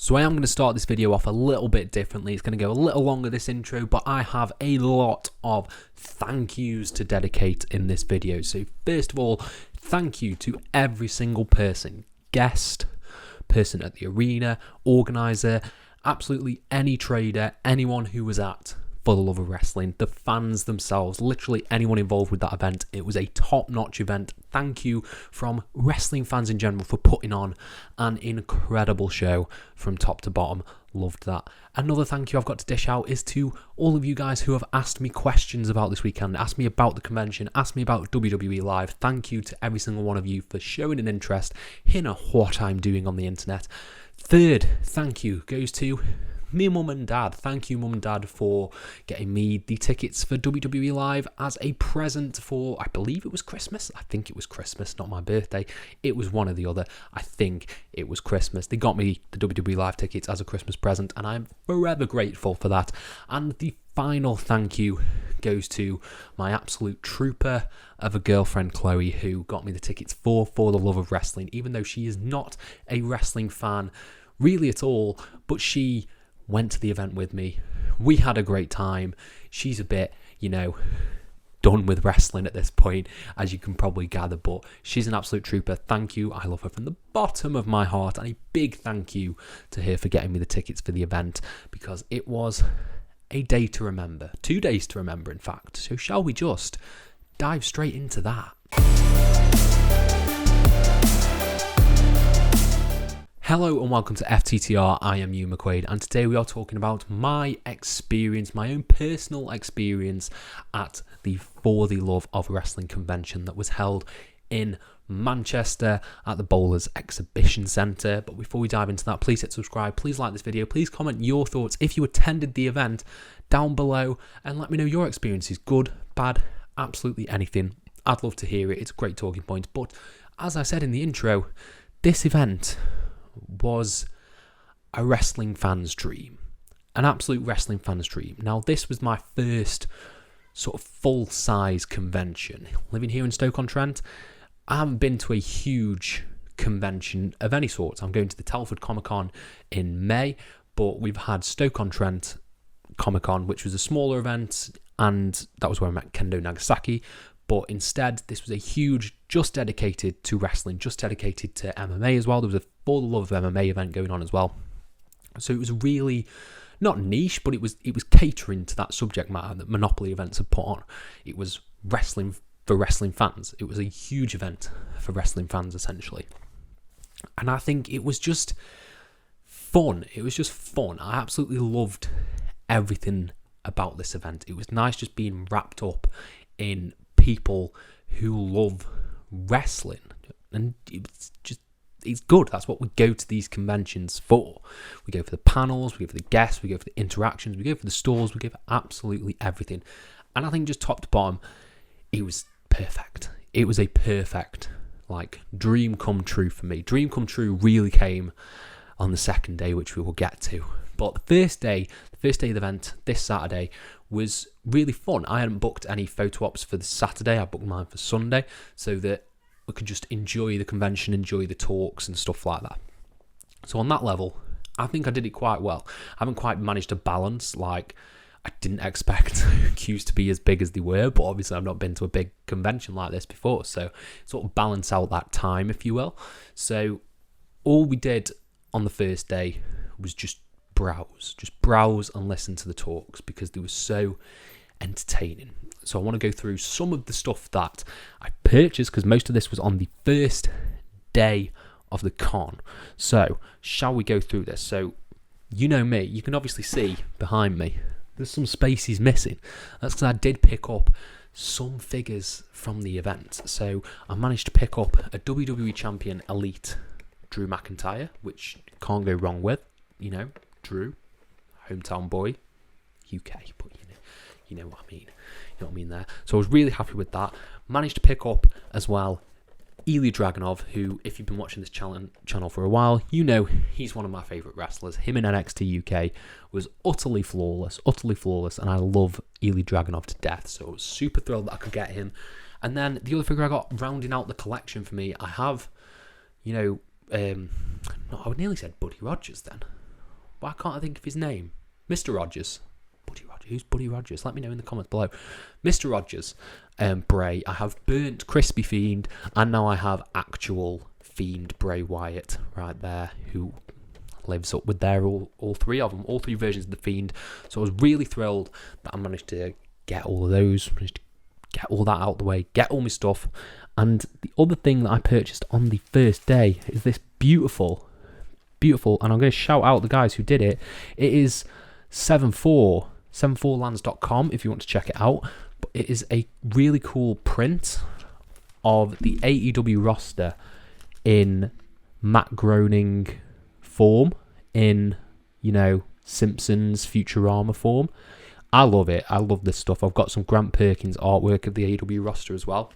So I am going to start this video off a little bit differently. It's going to go a little longer, this intro, but I have a lot of thank yous to dedicate in this video. So first of all, thank you to every single person, guest, person at the arena, organizer, absolutely any trader, anyone who was at For the Love of Wrestling, the fans themselves, literally anyone involved with that event. It was a top-notch event. Thank you from wrestling fans in general for putting on an incredible show from top to bottom. Loved that. Another thank you I've got to dish out is to all of you guys who have asked me questions about this weekend, asked me about the convention, asked me about WWE Live. Thank you to every single one of you for showing an interest in what I'm doing on the internet. Third thank you goes to me, mum and dad. Thank you, mum and dad, for getting me the tickets for WWE Live as a present for, I believe it was Christmas. I think it was Christmas, not my birthday. It was one or the other. I think it was Christmas. They got me the WWE Live tickets as a Christmas present, and I'm forever grateful for that. And the final thank you goes to my absolute trooper of a girlfriend, Chloe, who got me the tickets for the Love of Wrestling, even though she is not a wrestling fan really at all, but she went to the event with me. We had a great time. She's a bit, done with wrestling at this point, as you can probably gather, but she's an absolute trooper. Thank you. I love her from the bottom of my heart, and a big thank you to her for getting me the tickets for the event, because it was a day to remember. 2 days to remember, in fact. So shall we just dive straight into that? Hello and welcome to FTTR, I am Hugh McQuaid, and today we are talking about my experience, my own personal experience at the For the Love of Wrestling convention that was held in Manchester at the Bowlers Exhibition Centre. But before we dive into that, please hit subscribe, please like this video, please comment your thoughts if you attended the event down below, and let me know your experiences, good, bad, absolutely anything. I'd love to hear it, it's a great talking point. But as I said in the intro, this event was a wrestling fan's dream, an absolute wrestling fan's dream. Now, this was my first sort of full-size convention. Living here in Stoke-on-Trent, I haven't been to a huge convention of any sort. I'm going to the Telford Comic-Con in May, but we've had Stoke-on-Trent Comic-Con, which was a smaller event, and that was where I met Kendo Nagasaki. But instead, this was a huge, just dedicated to wrestling, just dedicated to MMA as well. There was a For the Love of MMA event going on as well. So it was really not niche, but it was catering to that subject matter that Monopoly events had put on. It was wrestling for wrestling fans. It was a huge event for wrestling fans, essentially. And I think it was just fun. It was just fun. I absolutely loved everything about this event. It was nice just being wrapped up in people who love wrestling, and it's good. That's what we go to these conventions for. We go for the panels, we go for the guests, we go for the interactions, we go for the stores, we go for absolutely everything. And I think just top to bottom, it was perfect. It was a perfect, dream come true for me. Dream come true really came on the second day, which we will get to. But the first day of the event, this Saturday, was really fun. I hadn't booked any photo ops for the Saturday. I booked mine for Sunday so that we could just enjoy the convention, enjoy the talks and stuff like that. So on that level, I think I did it quite well. I haven't quite managed to balance, I didn't expect queues to be as big as they were, but obviously I've not been to a big convention like this before, so sort of balance out that time, if you will. So all we did on the first day was just browse and listen to the talks, because they were so entertaining. So I want to go through some of the stuff that I purchased, because most of this was on the first day of the con. So shall we go through this? So you know me, you can obviously see behind me there's some spaces missing. That's because I did pick up some figures from the event. So I managed to pick up a WWE Champion Elite Drew McIntyre, which can't go wrong with, Drew, hometown boy, UK, but you know what I mean. You know what I mean there. So I was really happy with that. Managed to pick up as well Ilya Dragunov, who, if you've been watching this channel for a while, he's one of my favourite wrestlers. Him in NXT UK was utterly flawless, and I love Ilya Dragunov to death. So I was super thrilled that I could get him. And then the other figure I got rounding out the collection for me, I have, I would nearly said Buddy Rogers then. Why can't I think of his name? Mr. Rogers. Buddy Rogers. Who's Buddy Rogers? Let me know in the comments below. Mr. Rogers, Bray. I have burnt Crispy Fiend, and now I have actual Fiend Bray Wyatt right there, who lives up with all three of them, all three versions of the Fiend. So I was really thrilled that I managed to get all of those, managed to get all that out the way, get all my stuff. And the other thing that I purchased on the first day is this beautiful, and I'm going to shout out the guys who did it. It is 74lands.com if you want to check it out. But it is a really cool print of the AEW roster in Matt Groening form, in, Simpsons Futurama form. I love it. I love this stuff. I've got some Grant Perkins artwork of the AEW roster as well,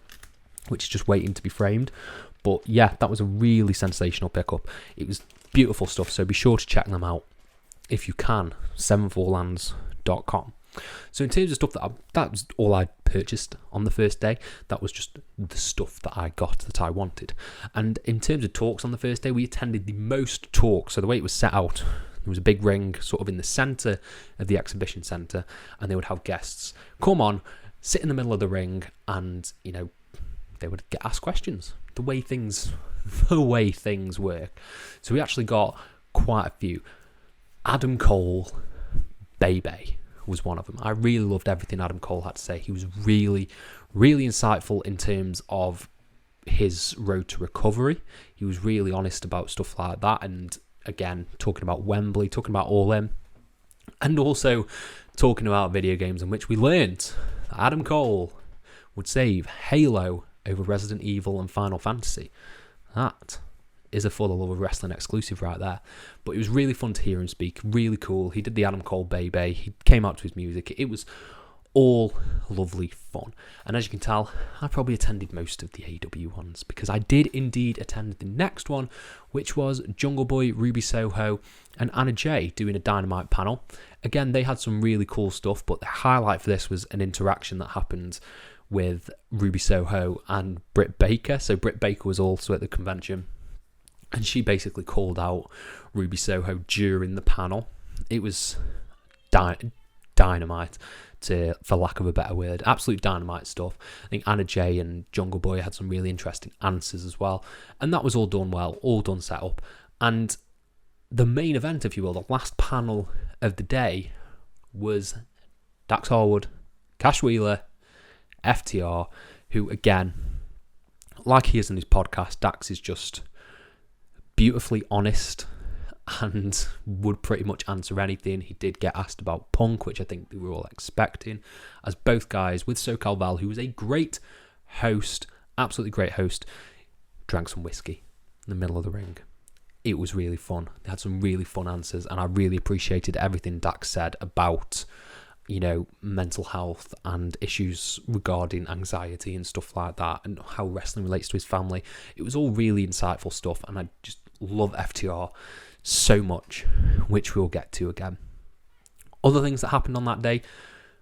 which is just waiting to be framed. But yeah, that was a really sensational pickup. It was beautiful stuff, so be sure to check them out if you can. 74lands.com. So in terms of stuff that was all I purchased on the first day. That was just the stuff that I got that I wanted. And in terms of talks on the first day, we attended the most talks. So the way it was set out, there was a big ring sort of in the centre of the exhibition centre, and they would have guests come on, sit in the middle of the ring, and they would get asked questions. The way things work. So we actually got quite a few. Adam Cole, Bebe was one of them. I really loved everything Adam Cole had to say. He was really, really insightful in terms of his road to recovery. He was really honest about stuff like that, and again, talking about Wembley, talking about All In, and also talking about video games, in which we learned that Adam Cole would save Halo over Resident Evil and Final Fantasy. That is a For the Love of Wrestling exclusive right there. But it was really fun to hear him speak. Really cool. He did the Adam Cole Bebe. He came out to his music. It was all lovely fun. And as you can tell, I probably attended most of the AEW ones, because I did indeed attend the next one, which was Jungle Boy, Ruby Soho, and Anna Jay doing a Dynamite panel. Again, they had some really cool stuff, but the highlight for this was an interaction that happened with Ruby Soho and Britt Baker. So Britt Baker was also at the convention, and she basically called out Ruby Soho during the panel. It was dynamite, for lack of a better word. Absolute dynamite stuff. I think Anna Jay and Jungle Boy had some really interesting answers as well. And that was all done well, all done set up. And the main event, if you will, the last panel of the day, was Dax Harwood, Cash Wheeler, FTR, who, again, like he is in his podcast, Dax is just beautifully honest and would pretty much answer anything. He did get asked about Punk, which I think we were all expecting, as both guys with SoCal Val, who was a great host, absolutely great host, drank some whiskey in the middle of the ring. It was really fun. They had some really fun answers, and I really appreciated everything Dax said about, mental health and issues regarding anxiety and stuff like that, and how wrestling relates to his family. It was all really insightful stuff, and I just love FTR so much, which we'll get to again. Other things that happened on that day,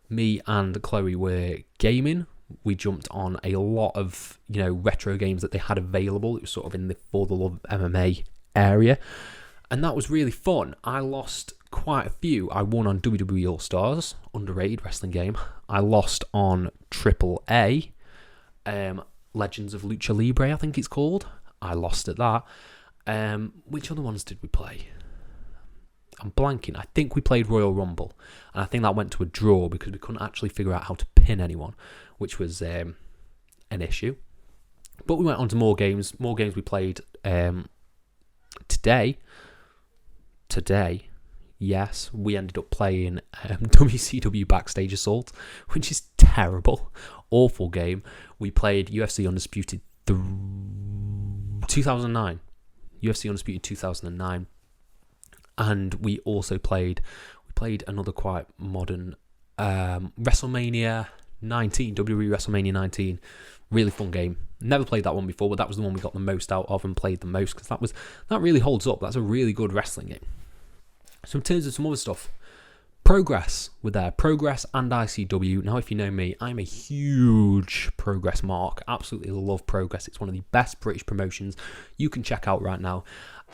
me and Chloe were gaming. We jumped on a lot of, retro games that they had available. It was sort of in the For the Love MMA area, and that was really fun. I lost quite a few. I won on WWE All-Stars, underrated wrestling game. I lost on AAA, Legends of Lucha Libre, I think it's called. I lost at that. Which other ones did we play? I'm blanking. I think we played Royal Rumble, and I think that went to a draw because we couldn't actually figure out how to pin anyone, which was an issue. But we went on to more games. More games we played today. Yes, we ended up playing WCW Backstage Assault, which is terrible. Awful game. We played UFC Undisputed 2009. UFC Undisputed 2009. And we also played another quite modern WrestleMania 19, WWE WrestleMania 19. Really fun game. Never played that one before, but that was the one we got the most out of and played the most, because that really holds up. That's a really good wrestling game. So in terms of some other stuff, Progress were there, Progress and ICW. Now, if you know me, I'm a huge Progress mark. Absolutely love Progress. It's one of the best British promotions you can check out right now.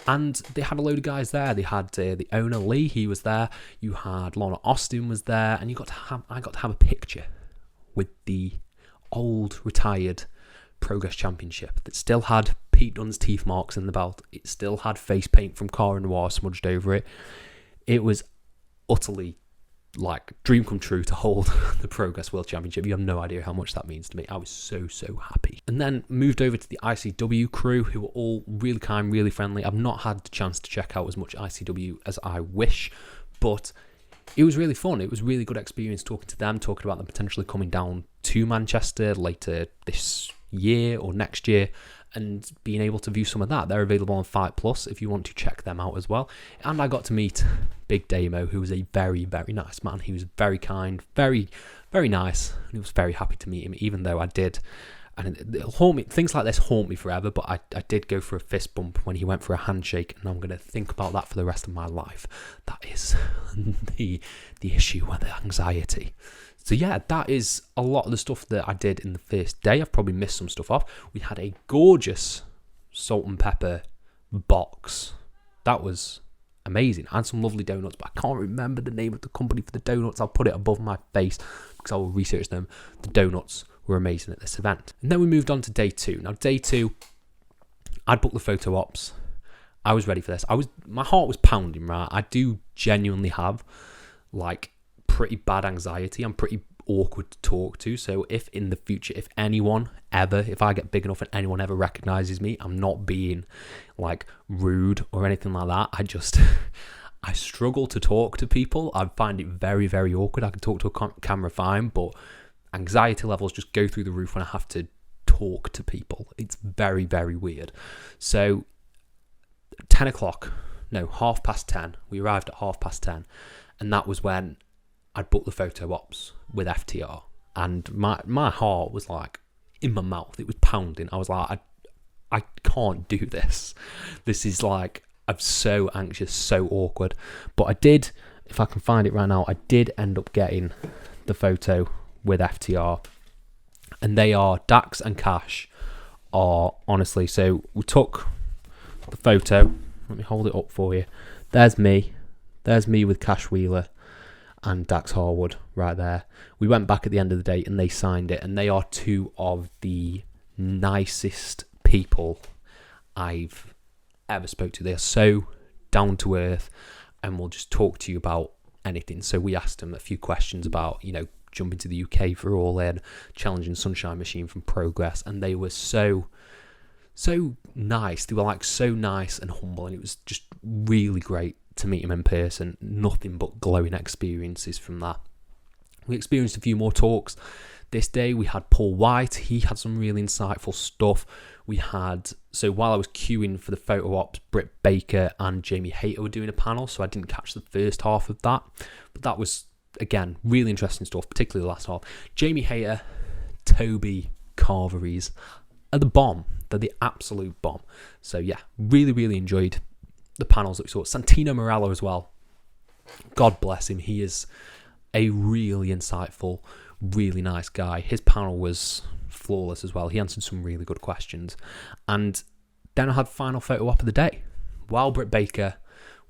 And they had a load of guys there. They had the owner Lee, he was there. You had Lorna Austin was there, and I got to have a picture with the old retired Progress Championship that still had Pete Dunne's teeth marks in the belt. It still had face paint from Cara Noir smudged over it. It was utterly like dream come true to hold the Progress World Championship. You have no idea how much that means to me. I was so happy. And then moved over to the ICW crew, who were all really kind, really friendly. I've not had the chance to check out as much ICW as I wish, but it was really fun. It was a really good experience talking to them, talking about them potentially coming down to Manchester later this year or next year, and being able to view some of that. They're available on Fight Plus if you want to check them out as well. And I got to meet Big Damo, who was a very nice man. He was very kind, very nice, and I was very happy to meet him, even though I did, and things like this haunt me forever, but I did go for a fist bump when he went for a handshake, and I'm going to think about that for the rest of my life. That is the issue with the anxiety. So yeah, that is a lot of the stuff that I did in the first day. I've probably missed some stuff off. We had a gorgeous salt and pepper box. That was amazing. And some lovely donuts, but I can't remember the name of the company for the donuts. I'll put it above my face because I will research them. The donuts were amazing at this event. And then we moved on to day 2. Now, day 2, I'd booked the photo ops. I was ready for this. My heart was pounding, right? I do genuinely have like pretty bad anxiety. I'm pretty awkward to talk to. So if in the future, if I get big enough and anyone ever recognizes me, I'm not being like rude or anything like that. I struggle to talk to people. I find it very awkward. I can talk to a camera fine, but anxiety levels just go through the roof when I have to talk to people. It's very weird. So 10:30, we arrived at 10:30, and that was when I'd booked the photo ops with FTR, and my heart was like in my mouth. It was pounding. I was like, I can't do this. This is like, I'm so anxious, so awkward. But I did, if I can find it right now, I did end up getting the photo with FTR, and Dax and Cash are honestly, so we took the photo. Let me hold it up for you. There's me with Cash Wheeler and Dax Harwood right there. We went back at the end of the day and they signed it, and they are two of the nicest people I've ever spoke to. They are so down to earth and will just talk to you about anything. So we asked them a few questions about, jumping to the UK for All In, challenging Sunshine Machine from Progress, and they were so nice. They were like so nice and humble, and it was just really great to meet him in person. Nothing but glowing experiences from that. We experienced a few more talks this day. We had Paul White. He had some really insightful stuff. We had, so while I was queuing for the photo ops, Britt Baker and Jamie Hayter were doing a panel, so I didn't catch the first half of that, but that was, again, really interesting stuff, particularly the last half. Jamie Hayter, Toby Carveries are the bomb. They're the absolute bomb. So yeah, really enjoyed the panels that we saw. Santino Morello as well. God bless him. He is a really insightful, really nice guy. His panel was flawless as well. He answered some really good questions. And then I had final photo op of the day. While Britt Baker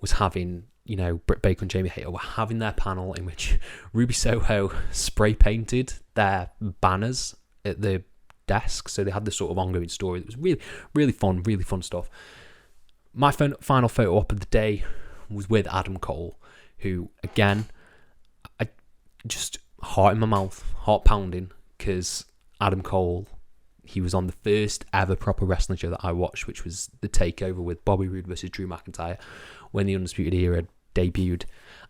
was having, Britt Baker and Jamie Hayter were having their panel in which Ruby Soho spray painted their banners at the desk. So they had this sort of ongoing story that was really fun stuff. My final photo op of the day was with Adam Cole, who, again, I just heart in my mouth, heart pounding, because Adam Cole, he was on the first ever proper wrestling show that I watched, which was The Takeover with Bobby Roode versus Drew McIntyre, when the Undisputed Era debuted,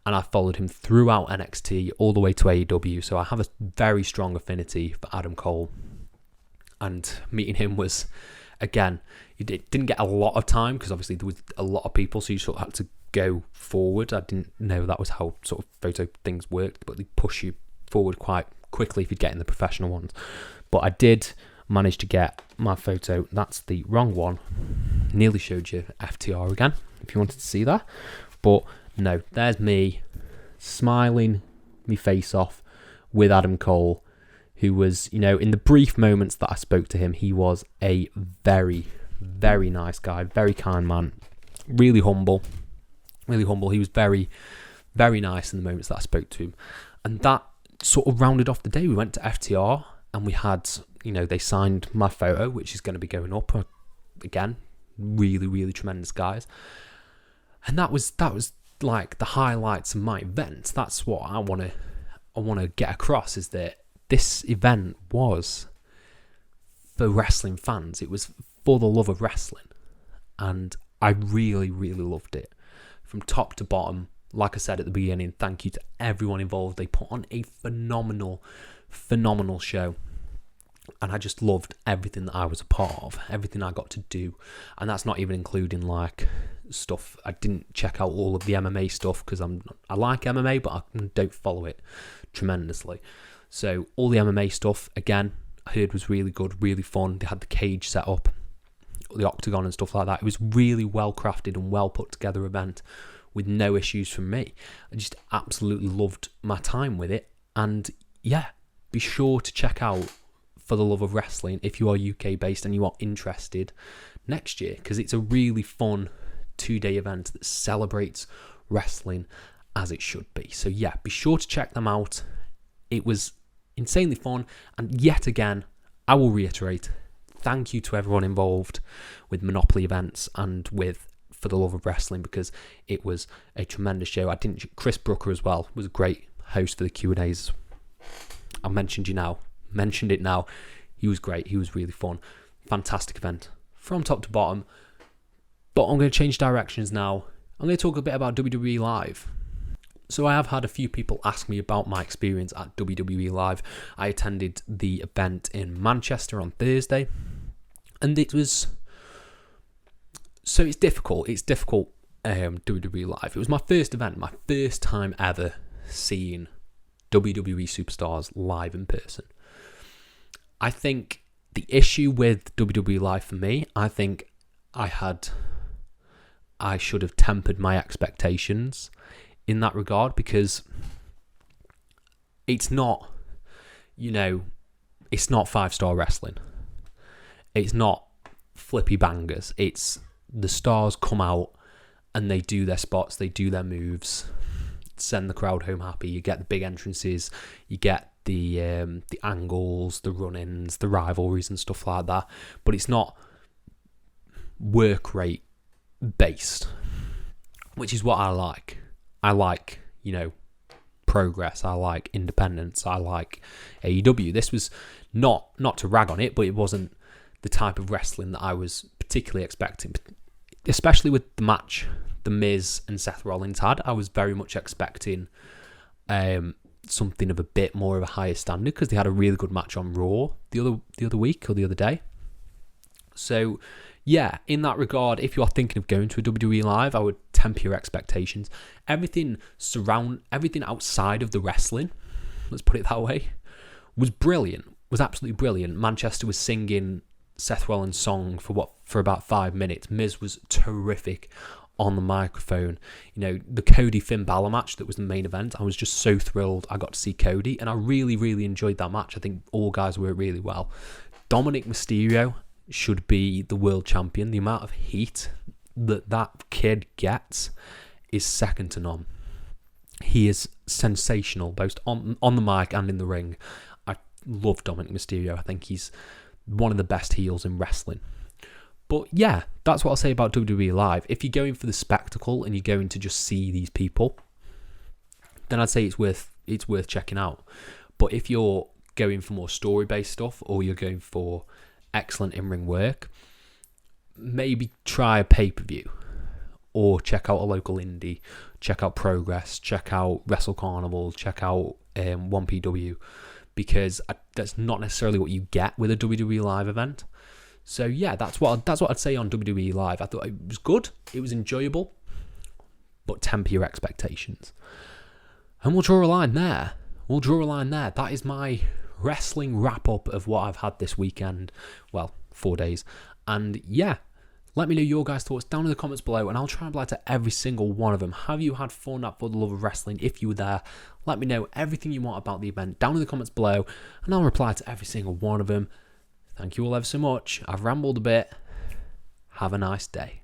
and I followed him throughout NXT all the way to AEW, so I have a very strong affinity for Adam Cole, and meeting him was, again, it didn't get a lot of time because obviously there was a lot of people, so you sort of had to go forward. I didn't know that was how sort of photo things worked, but they push you forward quite quickly if you get in the professional ones. But I did manage to get my photo. That's the wrong one. Nearly showed you FTR again if you wanted to see that. But no, there's me smiling me face off with Adam Cole, who was, in the brief moments that I spoke to him, he was a very, very nice guy, very kind man, really humble. He was very, very nice in the moments that I spoke to him. And that sort of rounded off the day. We went to FTR and we had, they signed my photo, which is going to be going up again. Really, really tremendous guys. And that was like the highlights of my event. That's what I want to get across, is that this event was for wrestling fans. It was for the love of wrestling. And I really, really loved it. From top to bottom, like I said at the beginning, thank you to everyone involved. They put on a phenomenal, phenomenal show. And I just loved everything that I was a part of, everything I got to do. And that's not even including like stuff. I didn't check out all of the MMA stuff because I like MMA, but I don't follow it tremendously. So all the MMA stuff, again, I heard was really good, really fun. They had the cage set up, the octagon and stuff like that. It was really well crafted and well put together event with no issues from me. I just absolutely loved my time with it. And yeah, be sure to check out For the Love of Wrestling if you are UK based and you are interested next year, because it's a really fun 2-day event that celebrates wrestling as it should be. So yeah, be sure to check them out. It was insanely fun, and yet again, I will reiterate, thank you to everyone involved with Monopoly events and with For the Love of Wrestling, because it was a tremendous show. Chris Brooker as well was a great host for the Q&As. I mentioned it now. He was great. He was really fun. Fantastic event from top to bottom. But I'm going to change directions now. I'm going to talk a bit about WWE Live. So I have had a few people ask me about my experience at WWE Live. I attended the event in Manchester on Thursday. And it was... So it's difficult. WWE Live. It was my first event, my first time ever seeing WWE superstars live in person. I think the issue with WWE Live for me, I think I should have tempered my expectations in that regard, because it's not, it's not 5-star wrestling. It's not flippy bangers. It's the stars come out and they do their spots, they do their moves, send the crowd home happy. You get the big entrances, you get the angles, the run-ins, the rivalries and stuff like that. But it's not work rate based, which is what I like. I like, progress. I like independence. I like AEW. This was not to rag on it, but it wasn't the type of wrestling that I was particularly expecting, especially with the match The Miz and Seth Rollins had. I was very much expecting something of a bit more of a higher standard, because they had a really good match on Raw the other week or the other day. So yeah, in that regard, if you are thinking of going to a WWE Live, I would temper your expectations. Everything outside of the wrestling, let's put it that way, was brilliant. Was absolutely brilliant. Manchester was singing Seth Rollins' song for about 5 minutes. Miz was terrific on the microphone. The Cody Finn Balor match that was the main event, I was just so thrilled I got to see Cody, and I really, really enjoyed that match. I think all guys worked really well. Dominic Mysterio should be the world champion. The amount of heat that kid gets is second to none. He is sensational, both on the mic and in the ring. I love Dominic Mysterio. I think he's one of the best heels in wrestling. But yeah, that's what I'll say about WWE Live. If you're going for the spectacle and you're going to just see these people, then I'd say it's worth checking out. But if you're going for more story-based stuff, or you're going for excellent in-ring work, maybe try a pay-per-view, or check out a local indie, check out Progress, check out Wrestle Carnival, check out 1PW, because that's not necessarily what you get with a WWE Live event. So yeah, that's what I'd say on WWE Live. I thought it was good, it was enjoyable, but temper your expectations. And we'll draw a line there. That is my wrestling wrap-up of what I've had this weekend. Well, 4 days. And yeah, Let me know your guys' thoughts down in the comments below, and I'll try and reply to every single one of them. Have you had fun at For the Love of Wrestling? If you were there, let me know everything you want about the event down in the comments below, and I'll reply to every single one of them. Thank you all ever so much. I've rambled a bit. Have a nice day.